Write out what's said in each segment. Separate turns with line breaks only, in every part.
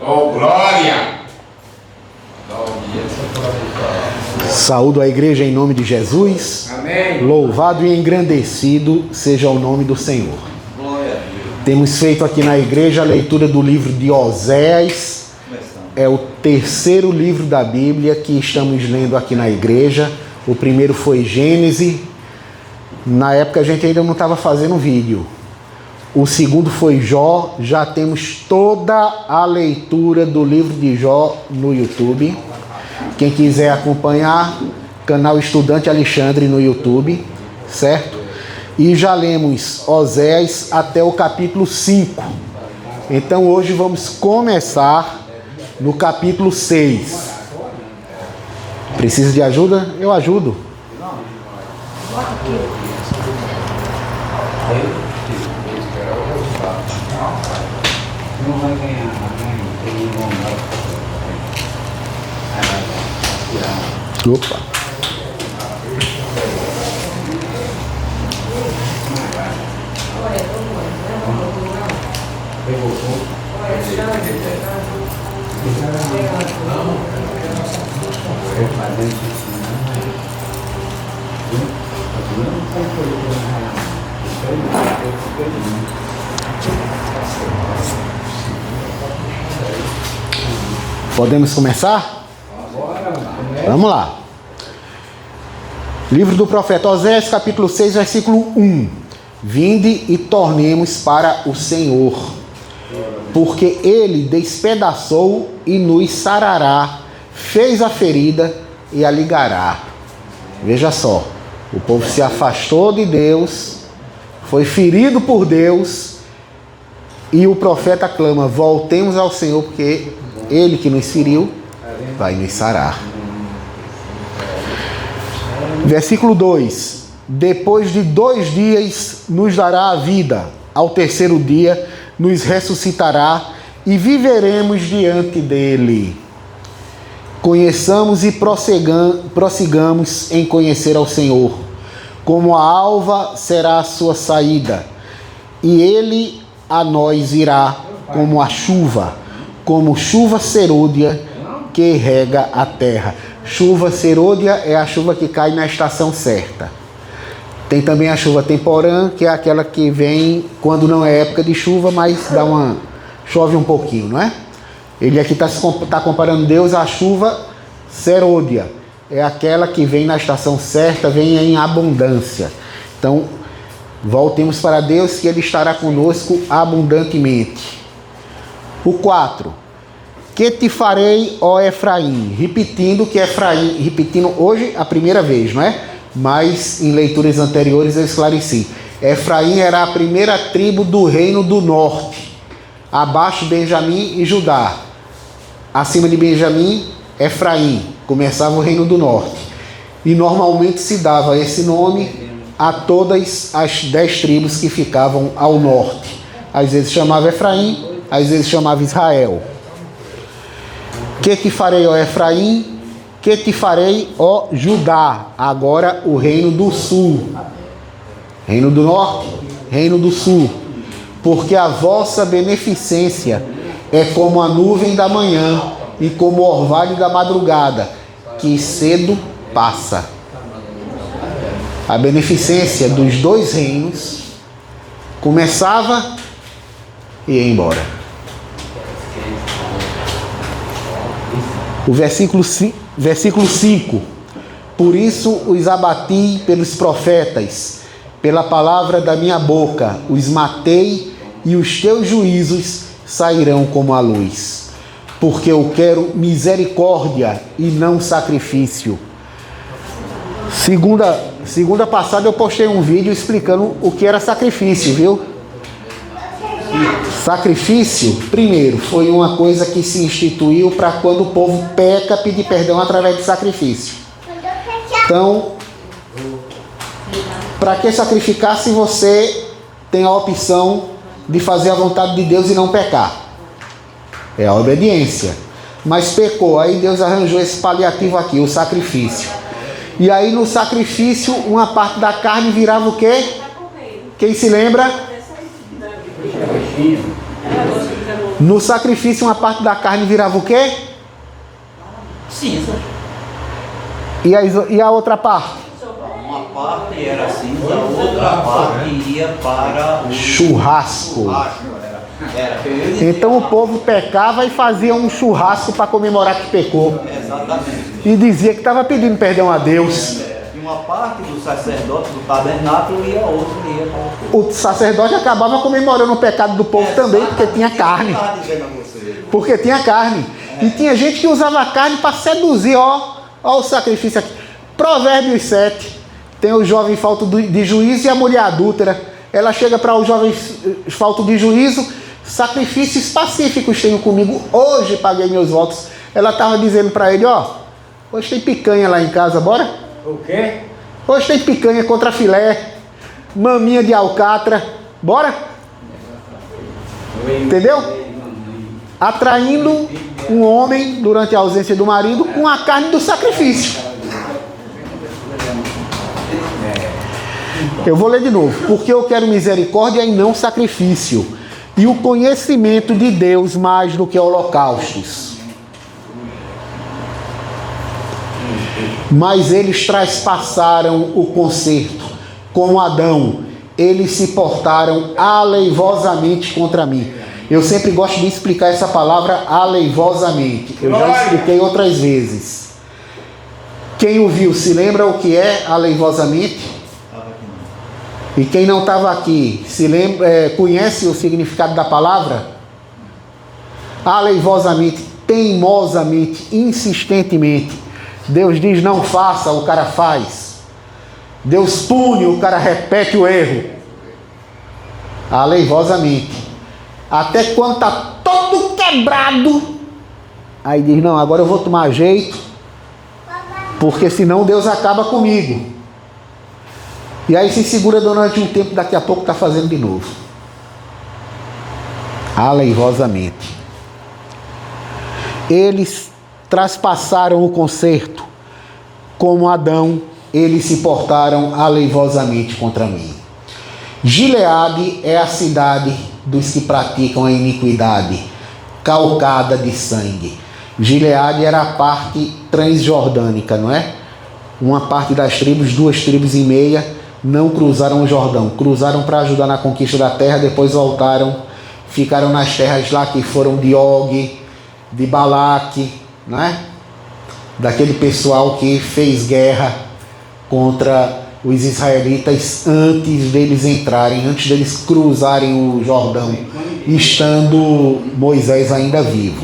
Oh, glória!
Saúdo a igreja em nome de Jesus.
Amém.
Louvado e engrandecido seja o nome do Senhor. Temos feito aqui na igreja a leitura do livro de Oséias. É o terceiro livro da Bíblia que estamos lendo aqui na igreja. O primeiro foi Gênesis. Na época a gente ainda não estava fazendo vídeo. O segundo foi Jó. Já temos toda a leitura do livro de Jó no YouTube. Quem quiser acompanhar, canal Estudante Alexandre no YouTube, certo? E já lemos Oséias até o capítulo 5. Então hoje vamos começar no capítulo 6. Precisa de ajuda? Eu ajudo.
Não vai ganhar,
Opa. Podemos começar? Vamos lá. Livro do profeta Oséias, capítulo 6, versículo 1. Vinde e tornemos para o Senhor, porque Ele despedaçou e nos sarará, fez a ferida e a ligará. Veja só, o povo se afastou de Deus, foi ferido por Deus, e o profeta clama, voltemos ao Senhor, porque Ele que nos feriu vai nos sarar. Versículo 2. Depois de 2 dias nos dará a vida, ao terceiro dia nos ressuscitará e viveremos diante dele. Conheçamos e prossigamos em conhecer ao Senhor. Como a alva será a sua saída, e ele a nós irá como a chuva serôdia que rega a terra. Chuva serôdia é a chuva que cai na estação certa. Tem também a chuva temporã, que é aquela que vem quando não é época de chuva, mas chove um pouquinho, não é? Ele aqui está comparando Deus à chuva serôdia. É aquela que vem na estação certa, vem em abundância. Então, voltemos para Deus, que Ele estará conosco abundantemente. O 4. Que te farei, ó Efraim? Repetindo que Efraim, repetindo hoje a primeira vez, não é? Mas em leituras anteriores eu esclareci. Efraim era a primeira tribo do reino do norte. Abaixo Benjamim e Judá. Acima de Benjamim, Efraim. Começava o reino do norte. E normalmente se dava esse nome a todas as 10 tribos que ficavam ao norte. Às vezes chamava Efraim, às vezes chamava Israel. Que te farei, ó Efraim? Que te farei, ó Judá? Agora o reino do sul. Reino do norte, reino do sul. Porque a vossa beneficência é como a nuvem da manhã e como o orvalho da madrugada, que cedo passa. A beneficência dos 2 reinos começava e ia embora. O versículo 5. Por isso os abati pelos profetas, pela palavra da minha boca, os matei, e os teus juízos sairão como a luz. Porque eu quero misericórdia e não sacrifício. Segunda passada eu postei um vídeo explicando o que era sacrifício, viu? Sacrifício, primeiro, foi uma coisa que se instituiu para quando o povo peca, pedir perdão através de sacrifício. Então, para que sacrificar se você tem a opção de fazer a vontade de Deus e não pecar? É a obediência. Mas pecou, aí Deus arranjou esse paliativo aqui, o sacrifício. E aí no sacrifício, uma parte da carne virava o quê? Quem se lembra? No sacrifício, uma parte da carne virava o quê?
Cinza.
E a outra parte?
Uma parte era cinza, a outra parte ia para o
Churrasco.
Era.
Então o povo pecava e fazia um churrasco para comemorar que pecou.
Exatamente.
E dizia que estava pedindo perdão a Deus.
E uma parte do sacerdote do tabernáculo e a outra ia para o povo.
O sacerdote acabava comemorando o pecado do povo também, porque tinha carne. Porque tinha carne. E tinha gente que usava a carne para seduzir, ó o sacrifício aqui. Provérbios 7. Tem o jovem falto de juízo e a mulher adúltera. Ela chega para o jovem falto de juízo. Sacrifícios pacíficos tenho comigo. Hoje paguei meus votos. Ela estava dizendo para ele, ó. Hoje tem picanha lá em casa, bora?
O quê?
Hoje tem picanha contra filé. Maminha de alcatra. Bora? Entendeu? Atraindo um homem durante a ausência do marido com a carne do sacrifício. Eu vou ler de novo. Porque eu quero misericórdia e não sacrifício, e o conhecimento de Deus mais do que holocaustos. Mas eles traspassaram o concerto. Como Adão, eles se portaram aleivosamente contra mim. Eu sempre gosto de explicar essa palavra aleivosamente. Eu já expliquei outras vezes. Quem o viu se lembra o que é aleivosamente? E quem não estava aqui se lembra, conhece o significado da palavra? Aleivosamente, teimosamente, insistentemente. Deus diz não faça, o cara faz. Deus pune, o cara repete o erro. Aleivosamente. Até quando está todo quebrado, aí diz, não, agora eu vou tomar jeito, porque senão Deus acaba comigo. E aí se segura durante um tempo, daqui a pouco está fazendo de novo. Aleivosamente. Eles traspassaram o concerto. Como Adão, eles se portaram aleivosamente contra mim. Gileade é a cidade dos que praticam a iniquidade, calcada de sangue. Gileade era a parte transjordânica, não é? Uma parte das tribos, 2 tribos e meia, não cruzaram o Jordão. Cruzaram para ajudar na conquista da terra, depois voltaram, ficaram nas terras lá que foram de Og, de Balaque, não é? Daquele pessoal que fez guerra contra os israelitas antes deles entrarem, antes deles cruzarem o Jordão, estando Moisés ainda vivo.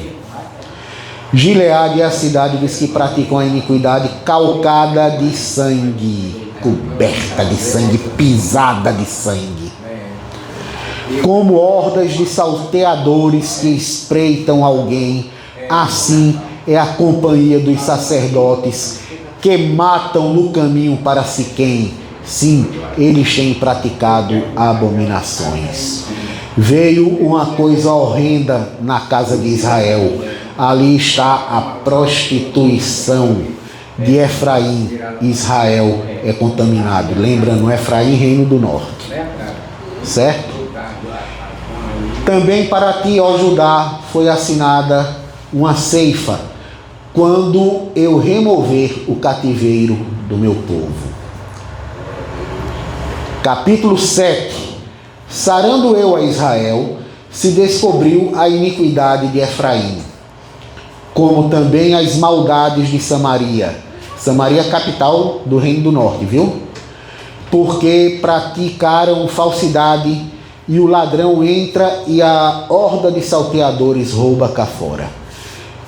Gileade é a cidade dos que praticam a iniquidade, calcada de sangue, coberta de sangue, pisada de sangue. Como hordas de salteadores que espreitam alguém, assim é a companhia dos sacerdotes que matam no caminho para Siquém. Sim, eles têm praticado abominações. Veio uma coisa horrenda na casa de Israel. Ali está a prostituição de Efraim. Israel é contaminado. Lembrando, Efraim, reino do norte. Certo? Também para ti, ó Judá, foi assinada uma ceifa, quando eu remover o cativeiro do meu povo. Capítulo 7. Sarando eu a Israel, se descobriu a iniquidade de Efraim, como também as maldades de Samaria. Samaria, capital do reino do norte, viu? Porque praticaram falsidade, e o ladrão entra e a horda de salteadores rouba cá fora.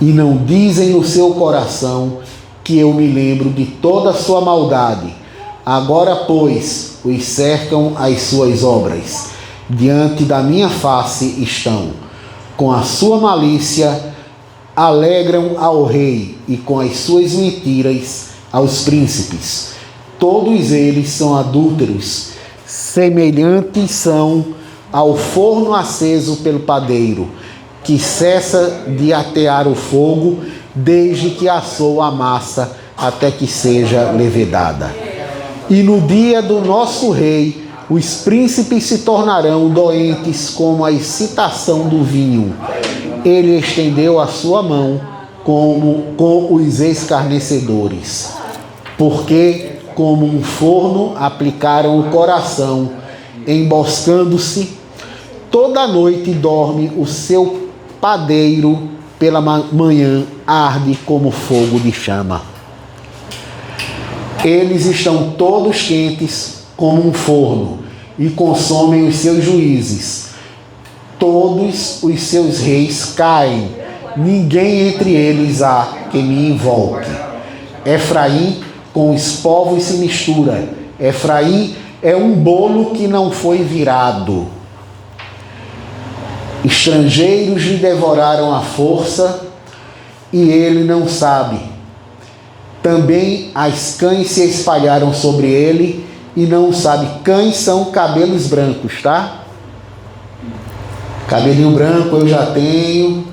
E não dizem no seu coração que eu me lembro de toda a sua maldade. Agora, pois, os cercam as suas obras. Diante da minha face estão. Com a sua malícia alegram ao rei, e com as suas mentiras aos príncipes. Todos eles são adúlteros, semelhantes são ao forno aceso pelo padeiro, que cessa de atear o fogo desde que assou a massa até que seja levedada. E no dia do nosso rei Os príncipes se tornarão doentes como a excitação do vinho. Ele estendeu a sua mão com os escarnecedores, porque como um forno aplicaram o coração, emboscando-se. Toda noite dorme o seu padeiro, pela manhã arde como fogo de chama. Eles estão todos quentes como um forno e consomem os seus juízes. Todos os seus reis caem, ninguém entre eles há que me invoque. Efraim com os povos se mistura. Efraim é um bolo que não foi virado. Estrangeiros lhe devoraram a força e ele não sabe. Também as cães se espalharam sobre ele e não sabe. Cães são cabelos brancos, tá? Cabelinho branco eu já tenho.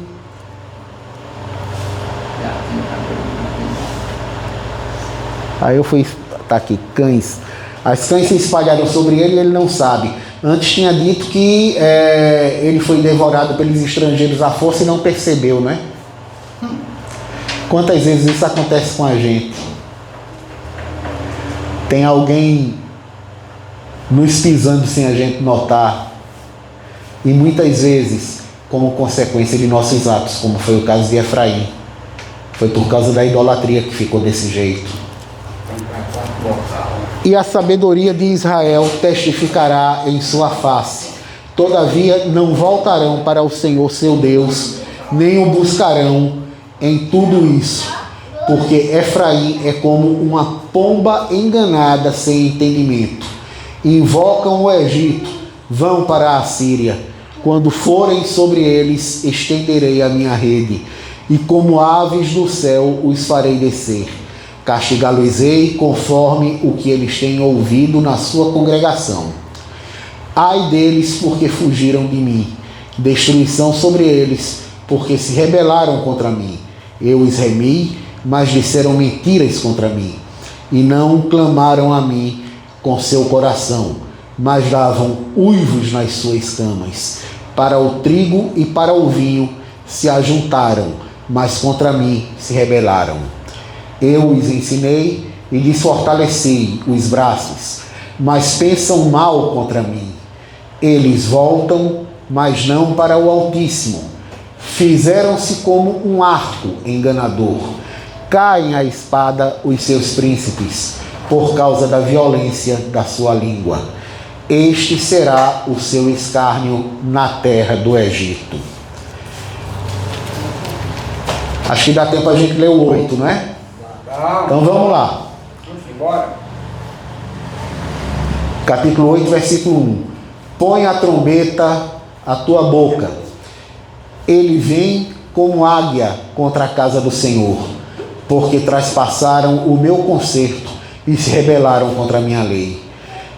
Aí eu fui, tá aqui, cães. As cães se espalharam sobre ele e ele não sabe. Antes tinha dito que ele foi devorado pelos estrangeiros à força e não percebeu, né? Quantas vezes isso acontece com a gente? Tem alguém nos pisando sem a gente notar. E muitas vezes, como consequência de nossos atos, como foi o caso de Efraim. Foi por causa da idolatria que ficou desse jeito. E a sabedoria de Israel testificará em sua face. Todavia não voltarão para o Senhor seu Deus, nem o buscarão em tudo isso. Porque Efraim é como uma pomba enganada sem entendimento. Invocam o Egito, vão para a Assíria. Quando forem sobre eles, estenderei a minha rede, e como aves do céu os farei descer. Castigá-los-ei conforme o que eles têm ouvido na sua congregação. Ai deles, porque fugiram de mim. Destruição sobre eles, porque se rebelaram contra mim. Eu os remi, mas disseram mentiras contra mim. E não clamaram a mim com seu coração, mas davam uivos nas suas camas. Para o trigo e para o vinho se ajuntaram, mas contra mim se rebelaram. Eu os ensinei e lhes fortaleci os braços, mas pensam mal contra mim. Eles voltam, mas não para o Altíssimo. Fizeram-se como um arco enganador. Caem à espada os seus príncipes, por causa da violência da sua língua. Este será o seu escárnio na terra do Egito. Acho que dá tempo a gente ler o 8, não é? Então vamos lá. Capítulo 8, versículo 1. Põe a trombeta à tua boca. Ele vem como águia contra a casa do Senhor, porque traspassaram o meu concerto e se rebelaram contra a minha lei.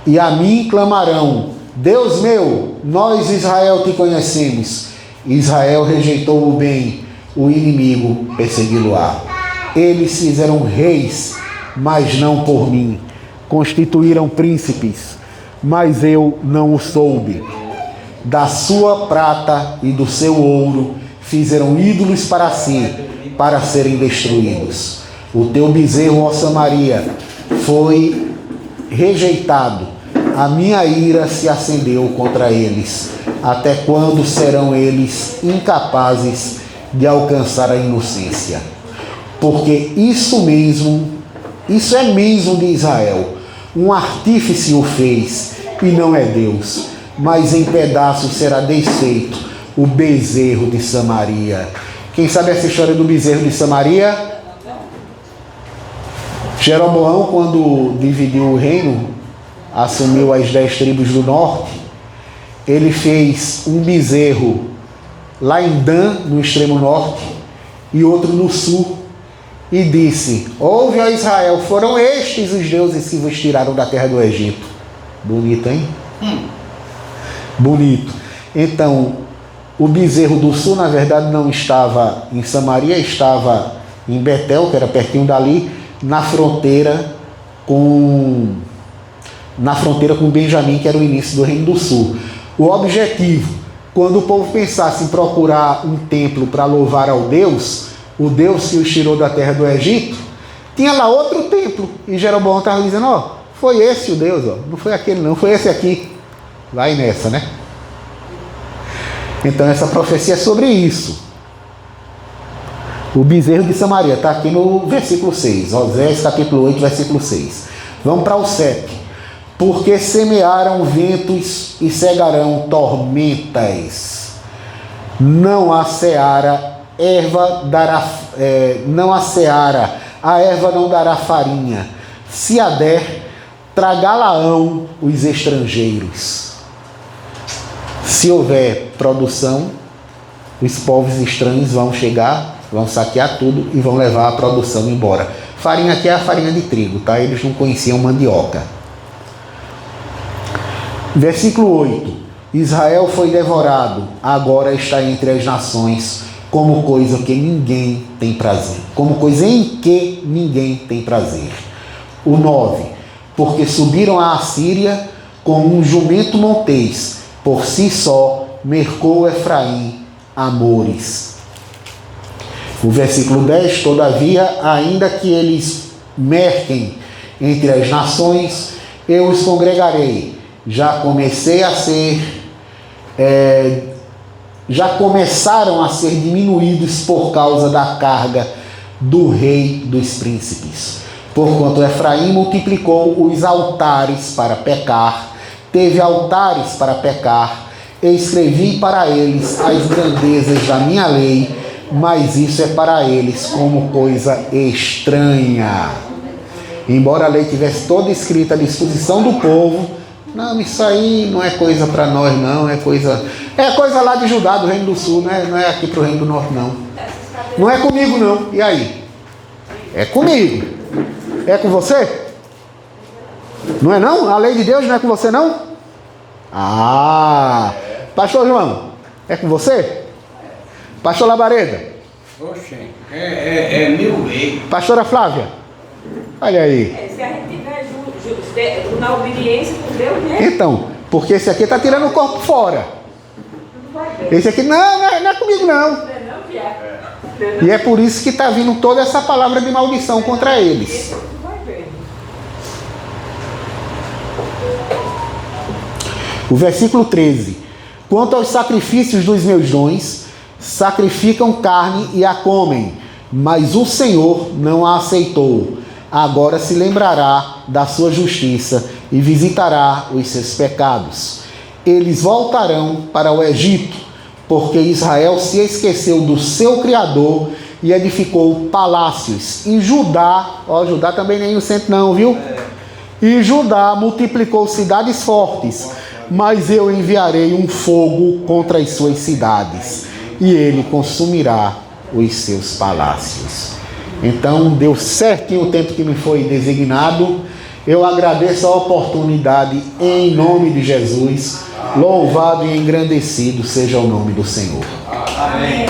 E a mim clamarão: Deus meu, nós Israel te conhecemos. Israel rejeitou o bem, o inimigo persegui-lo-á. Eles fizeram reis, mas não por mim. Constituíram príncipes, mas eu não o soube. Da sua prata e do seu ouro fizeram ídolos para si, para serem destruídos. O teu bezerro, ó Samaria, foi rejeitado. A minha ira se acendeu contra eles. Até quando serão eles incapazes de alcançar a inocência? Porque isso é mesmo de Israel. Um artífice o fez, e não é Deus. Mas em pedaços será desfeito o bezerro de Samaria. Quem sabe essa história do bezerro de Samaria? Jeroboão, quando dividiu o reino, assumiu as 10 tribos do norte, ele fez um bezerro lá em Dan, no extremo norte, e outro no sul, e disse: ouve, ó Israel, foram estes os deuses que vos tiraram da terra do Egito. Bonito, hein? Bonito. Então, o bezerro do sul, na verdade, não estava em Samaria, estava em Betel, que era pertinho dali, na fronteira com na fronteira com Benjamim, que era o início do Reino do Sul. O objetivo, quando o povo pensasse em procurar um templo para louvar ao Deus, o Deus que os tirou da terra do Egito, tinha lá outro templo. E Jeroboão estava dizendo, ó, foi esse o Deus, ó, não foi aquele não, foi esse aqui. Vai nessa, né? Então essa profecia é sobre isso. O bezerro de Samaria, está aqui no versículo 6, Osés capítulo 8, versículo 6. Vamos para o 7. Porque semearam ventos e cegarão tormentas. Não a seara, erva dará, não a seara, a erva não dará farinha. Se a der, tragá-la-ão os estrangeiros. Se houver produção, os povos estranhos vão chegar, vão saquear tudo e vão levar a produção embora. Farinha aqui é a farinha de trigo, tá? Eles não conheciam mandioca. Versículo 8. Israel foi devorado, agora está entre as nações, como coisa que ninguém tem prazer. Como coisa em que ninguém tem prazer. O 9. Porque subiram a Assíria como um jumento montês, por si só mercou Efraim amores. O versículo 10, todavia, ainda que eles merquem entre as nações, eu os congregarei. Já começaram a ser diminuídos por causa da carga do rei dos príncipes. Porquanto Efraim multiplicou os altares para pecar, teve altares para pecar, e escrevi para eles as grandezas da minha lei, mas isso é para eles como coisa estranha. Embora a lei tivesse toda escrita à disposição do povo, não, isso aí não é coisa para nós não, é coisa lá de Judá, do Reino do Sul, né? Não é aqui para o Reino do Norte não. Não é comigo não, e aí? É comigo. É com você? Não é não? A lei de Deus não é com você não? Ah, pastor João, é com você? Pastor Labareda?
Oxe, é mil vezes.
Pastora Flávia? Olha aí.
Se a gente tiver na obediência com Deus, né?
Então, porque esse aqui está tirando o corpo fora.
Não vai ver.
Esse aqui não é comigo não.
Não, viado.
E é por isso que está vindo toda essa palavra de maldição contra eles.
Não vai ver.
O versículo 13. Quanto aos sacrifícios dos meus dons, sacrificam carne e a comem, mas o Senhor não a aceitou. Agora se lembrará da sua justiça e visitará os seus pecados. Eles voltarão para o Egito, porque Israel se esqueceu do seu Criador e edificou palácios. E Judá, Judá também nem o centro não, viu? E Judá multiplicou cidades fortes, mas eu enviarei um fogo contra as suas cidades, e ele consumirá os seus palácios. Então, deu certinho o tempo que me foi designado. Eu agradeço a oportunidade em nome de Jesus. Louvado e engrandecido seja o nome do Senhor.
Amém.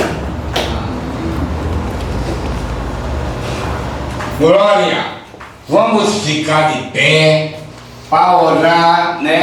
Glória, vamos ficar de pé para orar, né?